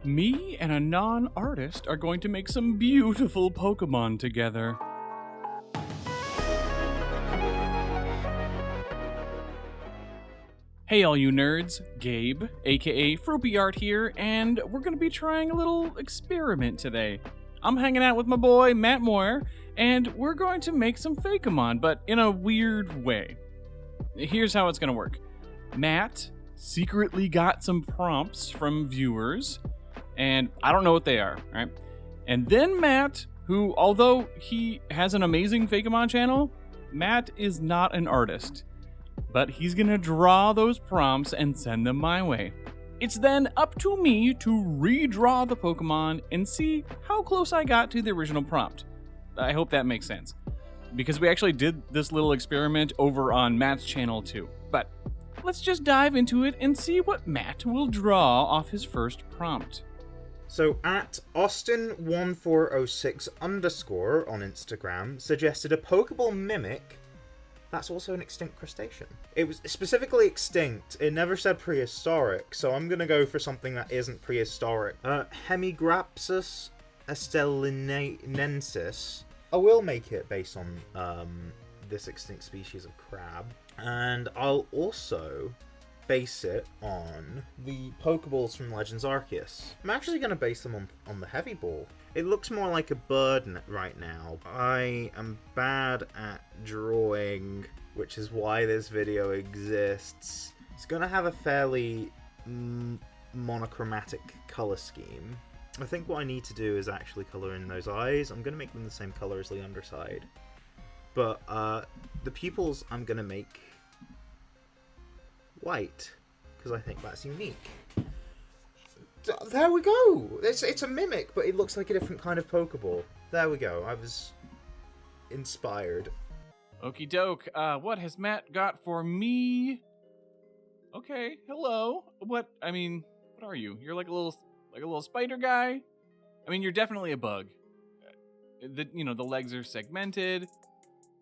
Me and a non-artist are going to make some beautiful Pokemon together. Hey all you nerds, Gabe, aka Froopy Art here, and we're going to be trying a little experiment today. I'm hanging out with my boy, Matt Moir, and we're going to make some Fakemon, but in a weird way. Here's how it's going to work. Matt secretly got some prompts from viewers, and I don't know what they are, right? And then Matt, who, although he has an amazing Fakemon channel, Matt is not an artist. But he's gonna draw those prompts and send them my way. It's then up to me to redraw the Pokemon and see how close I got to the original prompt. I hope that makes sense, because we actually did this little experiment over on Matt's channel too. But let's just dive into it and see what Matt will draw off his first prompt. So at Austin1406_ on Instagram suggested a Pokeball mimic that's also an extinct crustacean. It was specifically extinct. It never said prehistoric, so I'm gonna go for something that isn't prehistoric. Hemigrapsus estelinensis. I will make it based on this extinct species of crab, and I'll also base it on the Pokeballs from Legends Arceus. I'm actually going to base them on the Heavy Ball. It looks more like a bird right now. I am bad at drawing, which is why this video exists. It's going to have a fairly monochromatic color scheme. I think what I need to do is actually color in those eyes. I'm going to make them the same color as the underside. But the pupils I'm going to make white, because I think that's unique. There we go! It's a mimic, but it looks like a different kind of Pokeball. There we go. I was inspired. Okie doke. What has Matt got for me? Okay, hello. What are you? You're like a little spider guy? I mean, you're definitely a bug. The legs are segmented.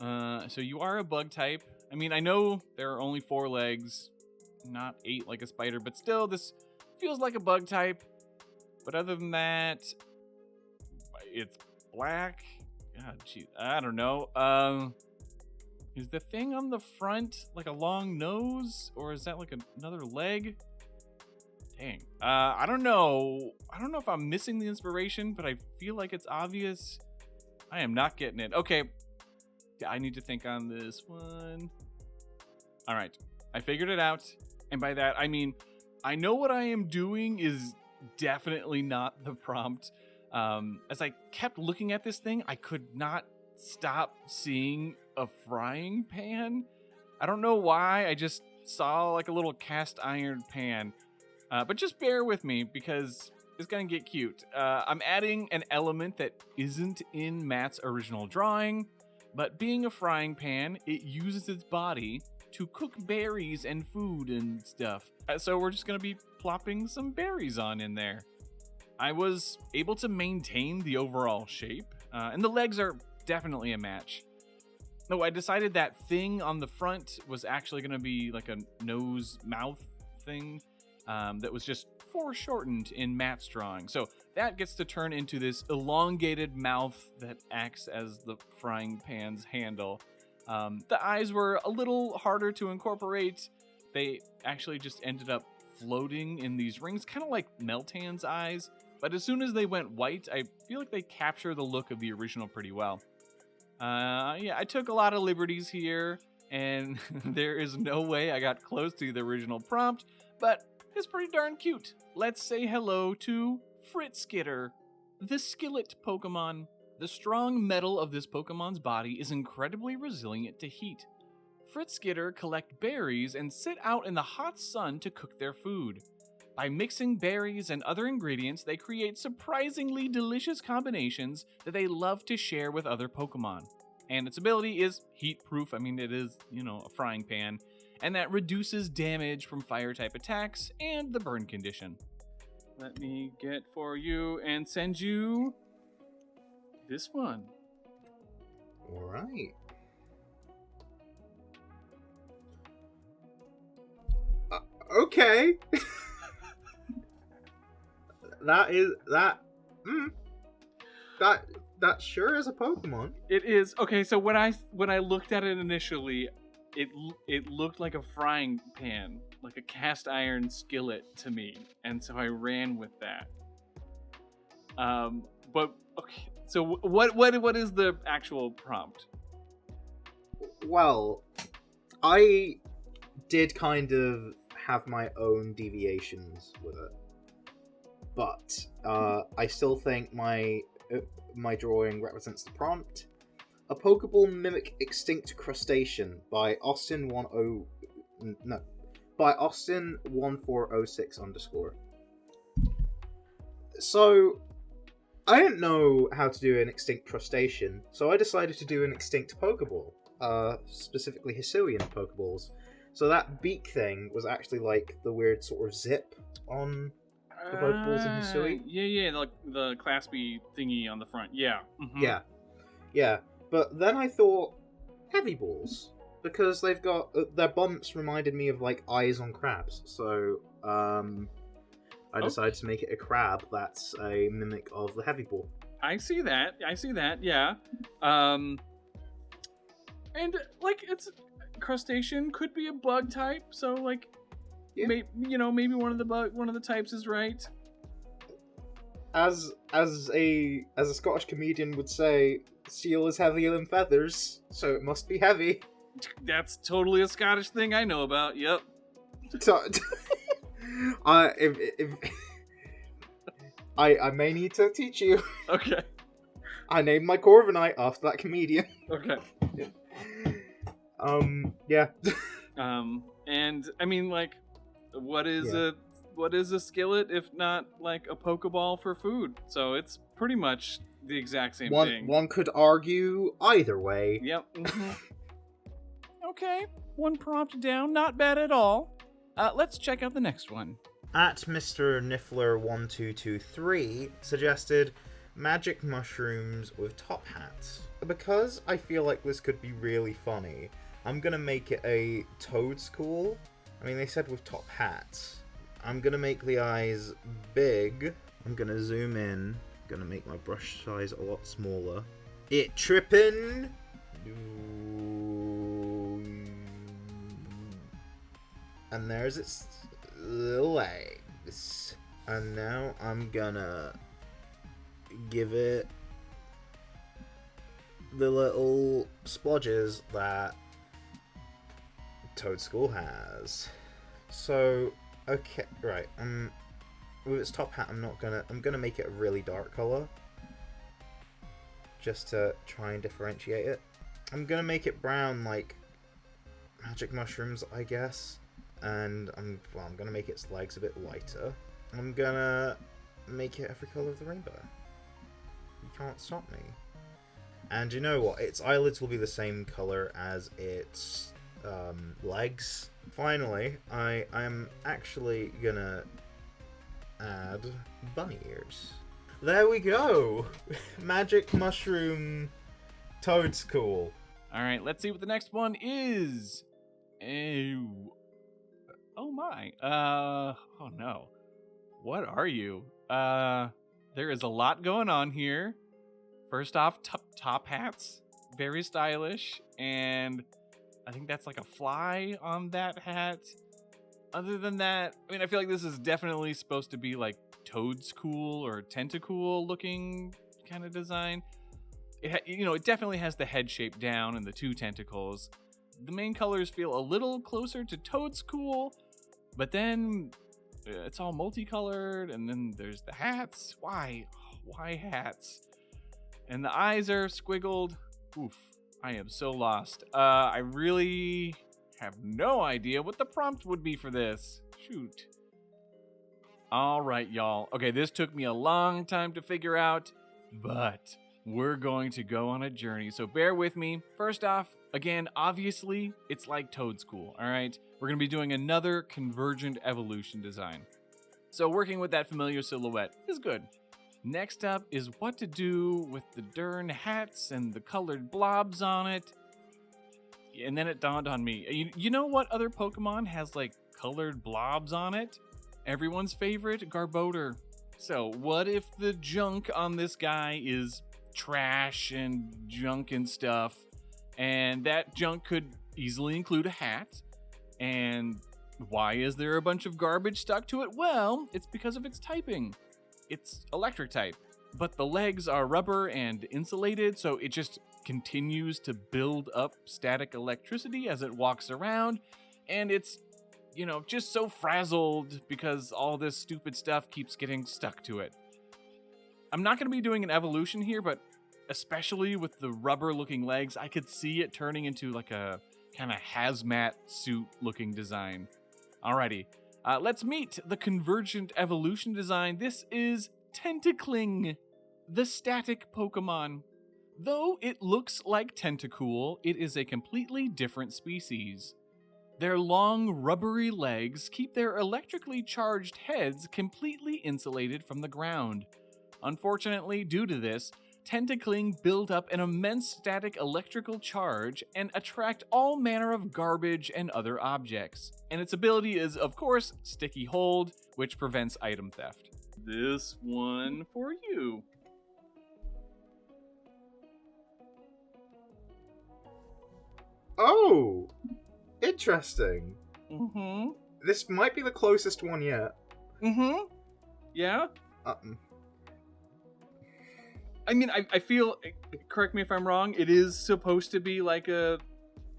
So you are a bug type. I mean, I know there are only 4 legs, not 8 like a spider, but still, this feels like a bug type. But other than that, it's black. God, geez, I don't know. Is the thing on the front like a long nose, or is that like another leg? Dang. I don't know. I don't know if I'm missing the inspiration, but I feel like it's obvious. I am not getting it. Okay. I need to think on this one. All right. I figured it out. And by that, I mean, I know what I am doing is definitely not the prompt. As I kept looking at this thing, I could not stop seeing a frying pan. I don't know why. I just saw like a little cast iron pan. But just bear with me because it's going to get cute. I'm adding an element that isn't in Matt's original drawing. But being a frying pan, it uses its body to cook berries and food and stuff. So we're just going to be plopping some berries on in there. I was able to maintain the overall shape, and the legs are definitely a match. No, I decided that thing on the front was actually going to be like a nose-mouth thing that was just foreshortened in Matt's drawing. So that gets to turn into this elongated mouth that acts as the frying pan's handle. The eyes were a little harder to incorporate. They actually just ended up floating in these rings, kind of like Meltan's eyes. But as soon as they went white, I feel like they capture the look of the original pretty well. Yeah, I took a lot of liberties here, and there is no way I got close to the original prompt, but it's pretty darn cute. Let's say hello to Fritzskitter, the skillet Pokemon. The strong metal of this Pokemon's body is incredibly resilient to heat. Fritzskitter collect berries and sit out in the hot sun to cook their food. By mixing berries and other ingredients, they create surprisingly delicious combinations that they love to share with other Pokemon. And its ability is heat-proof. I mean, it is, a frying pan. And that reduces damage from fire-type attacks and the burn condition. Let me get for you and send you this one. All right. Okay. That sure is a Pokemon. It is. Okay, so when I looked at it initially, it looked like a frying pan, like a cast iron skillet to me, and so I ran with that. But okay, so what is the actual prompt? Well, I did kind of have my own deviations with it, but I still think my drawing represents the prompt. A Pokeball mimic extinct crustacean by Austin 1406 _. So I didn't know how to do an extinct crustacean, so I decided to do an extinct Pokeball, specifically Hisuian Pokeballs. So that beak thing was actually like the weird sort of zip on the Pokeballs in Hisui. Yeah, like the claspy thingy on the front. Yeah. Mm-hmm. Yeah. But then I thought heavy balls, because they've got their bumps reminded me of like eyes on crabs. So I decided to make it a crab that's a mimic of the heavy ball. I see that. Yeah. And like it's crustacean could be a bug type, so like Yeah. maybe one of the types is right. As a Scottish comedian would say, seal is heavier than feathers, so it must be heavy. That's totally a Scottish thing I know about. Yep. I may need to teach you. Okay. I named my Corviknight after that comedian. Okay. Yeah. And I mean, like, what is a skillet if not like a Pokeball for food? So it's pretty much the exact same thing. One could argue either way. Yep. Mm-hmm. Okay, one prompt down, not bad at all. Let's check out the next one. At Mr. Niffler1223 suggested magic mushrooms with top hats. Because I feel like this could be really funny, I'm gonna make it a Toadstool. I mean, they said with top hats. I'm gonna make the eyes big. I'm gonna zoom in. Gonna make my brush size a lot smaller. It trippin'. And there's its legs. And now I'm gonna give it the little splodges that Toadstool has. So, okay, right. With its top hat, I'm gonna make it a really dark color, just to try and differentiate it. I'm gonna make it brown like magic mushrooms, I guess. And I'm gonna make its legs a bit lighter. I'm gonna make it every color of the rainbow. You can't stop me. And you know what? Its eyelids will be the same color as its legs. Finally, I am actually gonna add bunny ears. There we go! Magic mushroom Toadstool. Alright, let's see what the next one is. Oh my. Oh no. What are you? There is a lot going on here. First off, top hats. Very stylish. And I think that's like a fly on that hat. Other than that, I mean, I feel like this is definitely supposed to be like Toadstool or Tentacool looking kind of design. It definitely has the head shape down and the two tentacles. The main colors feel a little closer to Toadstool, but then it's all multicolored, and then there's the hats. Why hats? And the eyes are squiggled. Oof, I am so lost. I really have no idea what the prompt would be for this. Shoot. All right, y'all. Okay, this took me a long time to figure out, but we're going to go on a journey, so bear with me. First off, again, obviously, it's like Toadstool, all right? We're going to be doing another convergent evolution design. So working with that familiar silhouette is good. Next up is what to do with the darn hats and the colored blobs on it. And then it dawned on me. You know what other Pokemon has like colored blobs on it? Everyone's favorite, Garbodor. So, what if the junk on this guy is trash and junk and stuff, and that junk could easily include a hat? And why is there a bunch of garbage stuck to it? Well, it's because of its typing. It's electric type, but the legs are rubber and insulated, so it just continues to build up static electricity as it walks around, and it's, just so frazzled because all this stupid stuff keeps getting stuck to it. I'm not going to be doing an evolution here, but especially with the rubber-looking legs, I could see it turning into like a kind of hazmat suit-looking design. Alrighty, let's meet the convergent evolution design. This is Tentacling, the static Pokemon. Though it looks like Tentacool, it is a completely different species. Their long, rubbery legs keep their electrically charged heads completely insulated from the ground. Unfortunately, due to this, Tentacling build up an immense static electrical charge and attract all manner of garbage and other objects. And its ability is, of course, Sticky Hold, which prevents item theft. This one for you. Oh! Interesting. Mm-hmm. This might be the closest one yet. Mm-hmm. Yeah? I mean, I feel, correct me if I'm wrong, it is supposed to be like a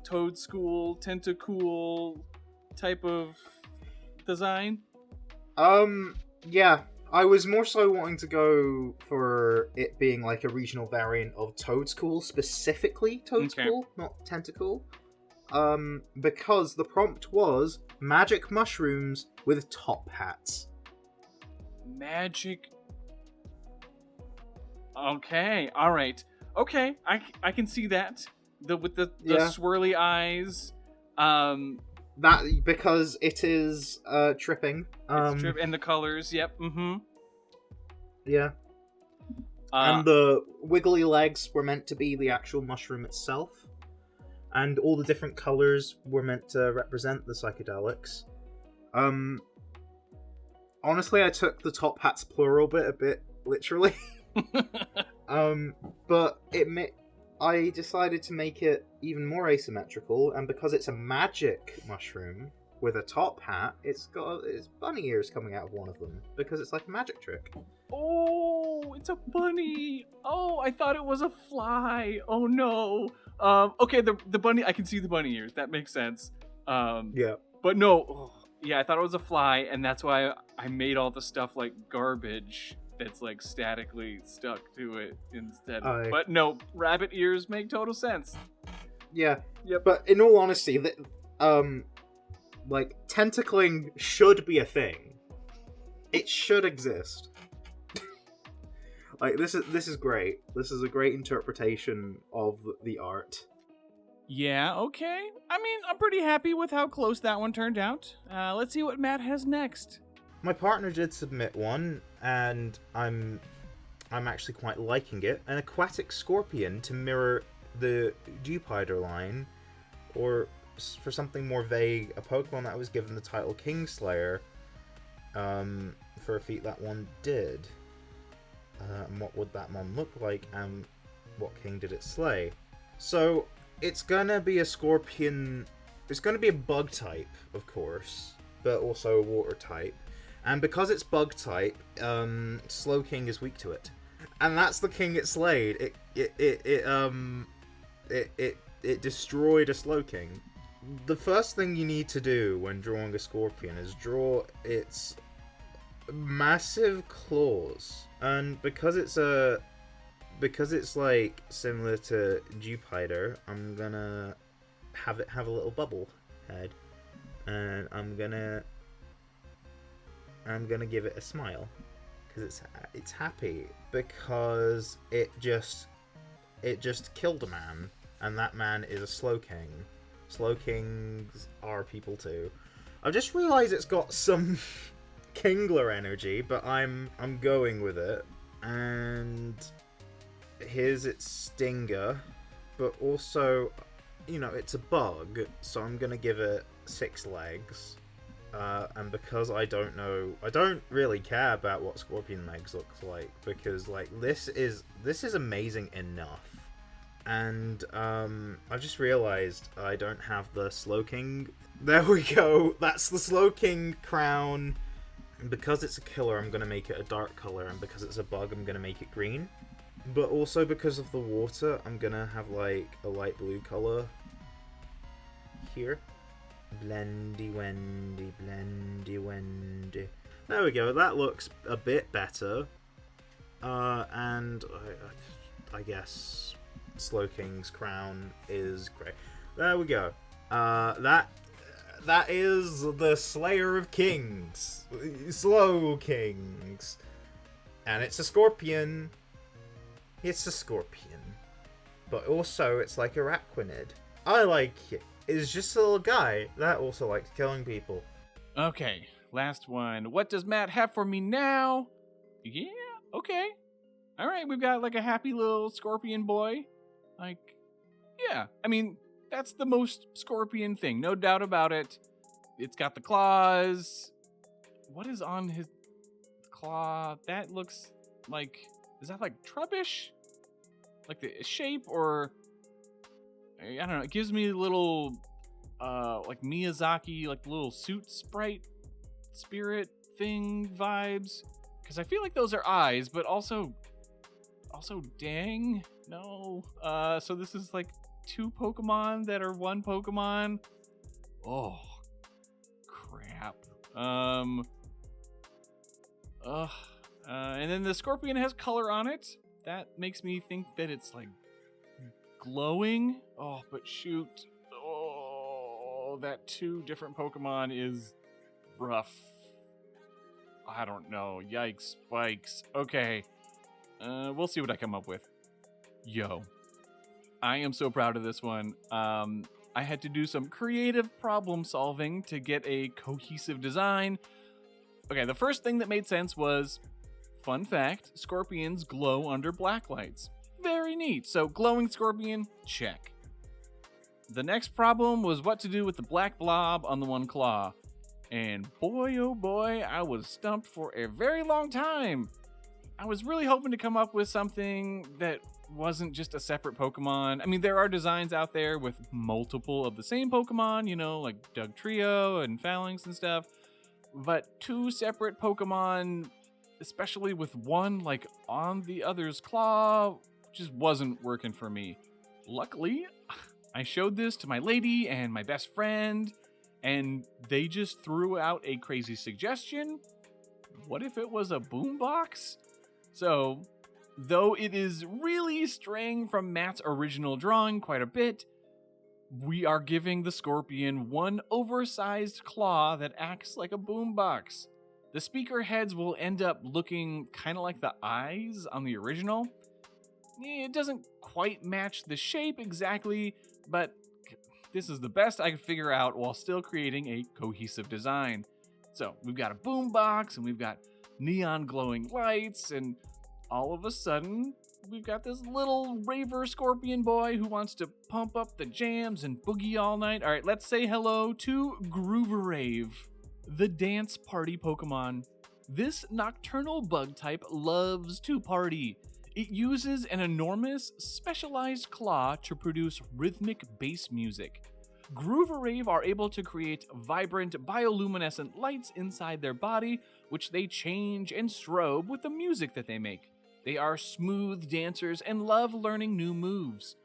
Toadstool, Tentacool type of design? Yeah. I was more so wanting to go for it being like a regional variant of Toadstool, specifically Toadstool, not Tentacool. Because the prompt was magic mushrooms with top hats. Magic. Okay, all right. Okay, I can see that. With the swirly eyes. That because it is tripping. And the colors, yep. Mm-hmm. Yeah. And the wiggly legs were meant to be the actual mushroom itself. And all the different colors were meant to represent the psychedelics. Honestly, I took the top hats plural bit a bit literally. But I decided to make it even more asymmetrical, and because it's a magic mushroom with a top hat, it's got its bunny ears coming out of one of them, because it's like a magic trick. Oh, it's a bunny. Oh, I thought it was a fly. Oh no. Okay, the bunny, I can see the bunny ears. That makes sense. Yeah. But no, I thought it was a fly, and that's why I made all the stuff like garbage that's like statically stuck to it instead. But no, rabbit ears make total sense. Yeah. Yep. But in all honesty, like, tentacling should be a thing. It should exist. Like, this is great. This is a great interpretation of the art. Yeah, okay. I mean, I'm pretty happy with how close that one turned out. Let's see what Matt has next. My partner did submit one, and I'm actually quite liking it. An aquatic scorpion to mirror the Jupiter line, or for something more vague, a Pokemon that was given the title Kingslayer, for a feat that one did. And what would that one look like, and what king did it slay? So, it's gonna be a scorpion. It's gonna be a bug type, of course, but also a water type. And because it's bug type, Slowking is weak to it, and that's the king it slayed. It destroyed a Slowking. The first thing you need to do when drawing a scorpion is draw its massive claws, and because it's like similar to Jupiter, I'm gonna have it have a little bubble head, and I'm gonna give it a smile because it's happy because it just killed a man, and that man is a Slowking. Slowkings are people too. I've just realised it's got some Kingler energy, but I'm going with it. And here's its stinger, but also, it's a bug, so I'm gonna give it 6 legs. and because I don't really care about what Scorpion legs looks like, because like this is amazing enough. And I just realized I don't have the Slow King. There we go. That's the Slow King crown. And because it's a killer, I'm gonna make it a dark color, and because it's a bug, I'm gonna make it green. But also because of the water, I'm gonna have like a light blue color here. Blendy wendy, blendy wendy. There we go. That looks a bit better. And I guess Slow King's crown is great. There we go. That is the Slayer of Kings, Slow Kings, and it's a scorpion. It's a scorpion, but also it's like arachnid. I like it. It's just a little guy that also likes killing people. Okay, last one. What does Matt have for me now? Yeah, okay. All right, we've got like a happy little scorpion boy. Like, yeah, I mean, that's the most scorpion thing, no doubt about it. It's got the claws. What is on his claw? That looks like, is that like trubbish? Like the shape, or I don't know. It gives me a little, like Miyazaki, like little suit sprite spirit thing vibes. Because I feel like those are eyes, but also, dang, no. So this is like 2 Pokemon that are 1 Pokemon. Oh, crap. And then the Scorpion has color on it. That makes me think that it's like glowing. Oh, but shoot. Oh, that 2 different Pokemon is rough. I don't know. Yikes, spikes. Okay. We'll see what I come up with. Yo. I am so proud of this one. I had to do some creative problem solving to get a cohesive design. Okay, the first thing that made sense was, fun fact, scorpions glow under black lights. Very neat. So glowing scorpion, check. The next problem was what to do with the black blob on the 1 claw. And boy, oh boy, I was stumped for a very long time. I was really hoping to come up with something that wasn't just a separate Pokemon. I mean, there are designs out there with multiple of the same Pokemon, you know, like Dugtrio and Phalanx and stuff. But 2 separate Pokemon, especially with one like on the other's claw, just wasn't working for me. Luckily, I showed this to my lady and my best friend, and they just threw out a crazy suggestion. What if it was a boombox? So, though it is really straying from Matt's original drawing quite a bit, we are giving the Scorpion 1 oversized claw that acts like a boombox. The speaker heads will end up looking kind of like the eyes on the original. It doesn't quite match the shape exactly, but this is the best I could figure out while still creating a cohesive design. So we've got a boombox, and we've got neon glowing lights, and all of a sudden, we've got this little raver scorpion boy who wants to pump up the jams and boogie all night. All right, let's say hello to Grooverave, the dance party Pokemon. This nocturnal bug type loves to party. It uses an enormous, specialized claw to produce rhythmic bass music. Grooverave are able to create vibrant bioluminescent lights inside their body, which they change and strobe with the music that they make. They are smooth dancers and love learning new moves.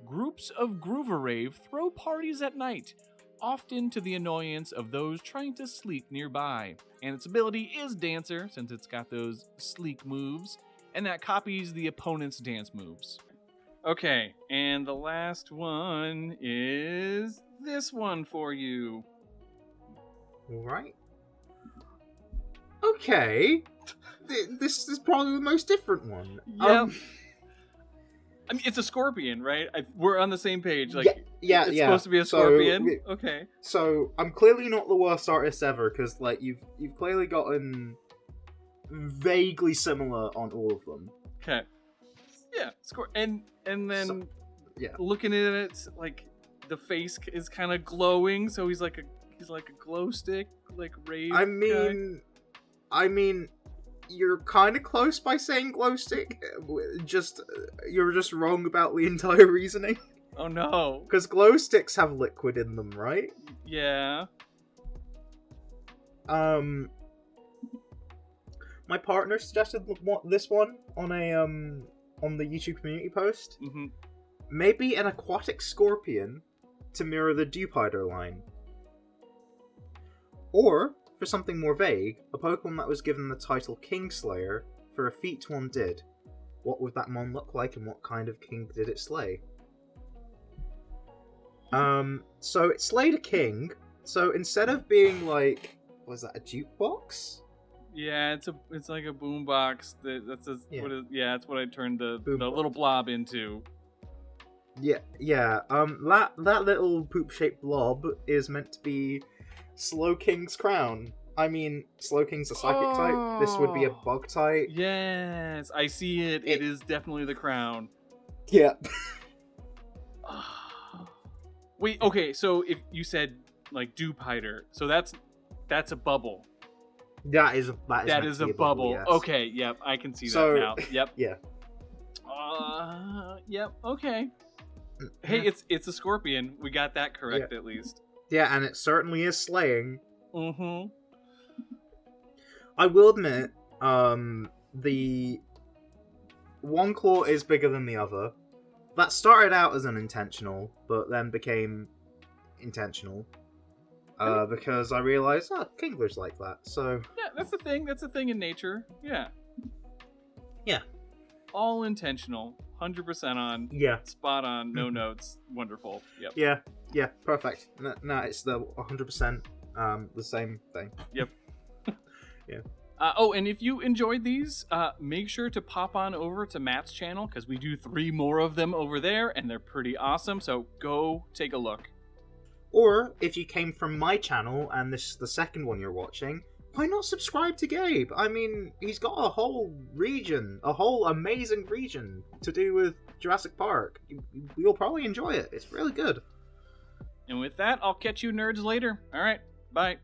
Groups of Grooverave throw parties at night, often to the annoyance of those trying to sleep nearby. And its ability is Dancer, since it's got those sleek moves, and that copies the opponent's dance moves. Okay, and the last one is this one for you. Alright. Okay. This is probably the most different one. Yeah. I mean, it's a scorpion, right? We're on the same page. Like, yeah, it's supposed to be a scorpion. Okay. So I'm clearly not the worst artist ever, because like you've clearly gotten vaguely similar on all of them. Okay. Yeah, and then looking at it, like the face is kind of glowing, so he's like He's like a glow stick, like rave I guy. mean, you're kind of close by saying glow stick. You're just wrong about the entire reasoning. Oh no. Because glow sticks have liquid in them, right? Yeah. My partner suggested this one on the YouTube community post. Mm-hmm. Maybe an aquatic scorpion to mirror the Dewpider line. Or, for something more vague, a Pokemon that was given the title Kingslayer for a feat one did. What would that mon look like, and what kind of king did it slay? So it slayed a king. So instead of being like, was that a jukebox? Yeah, it's like a boombox. That's what I turned the little blob into. Yeah. That little poop-shaped blob is meant to be Slowking's crown. I mean, Slowking's a psychic type. This would be a bug type. Yes, I see it. It is definitely the crown. Yeah. Wait, okay, so if you said like Dewpider, so that's a bubble. That is a bubble. Yes. Okay, yep, I can see that now. Yep. Yeah. Yep. Okay. Hey, it's a scorpion. We got that correct at least. Yeah, and it certainly is slaying. Mm-hmm. I will admit, the one claw is bigger than the other. That started out as unintentional, but then became intentional. Because I realized, Kingler's like that, so... Yeah, that's the thing. That's the thing in nature. Yeah. Yeah. All intentional. 100% on. Yeah. Spot on. No notes. Wonderful. Yep. Yeah, perfect. No, it's the 100% the same thing. Yep. Yeah. And if you enjoyed these, make sure to pop on over to Matt's channel, because we do 3 more of them over there, and they're pretty awesome, so go take a look. Or, if you came from my channel, and this is the second one you're watching, why not subscribe to Gabe? I mean, he's got a whole region, a whole amazing region to do with Jurassic Park. You'll probably enjoy it. It's really good. And with that, I'll catch you nerds later. Alright, bye.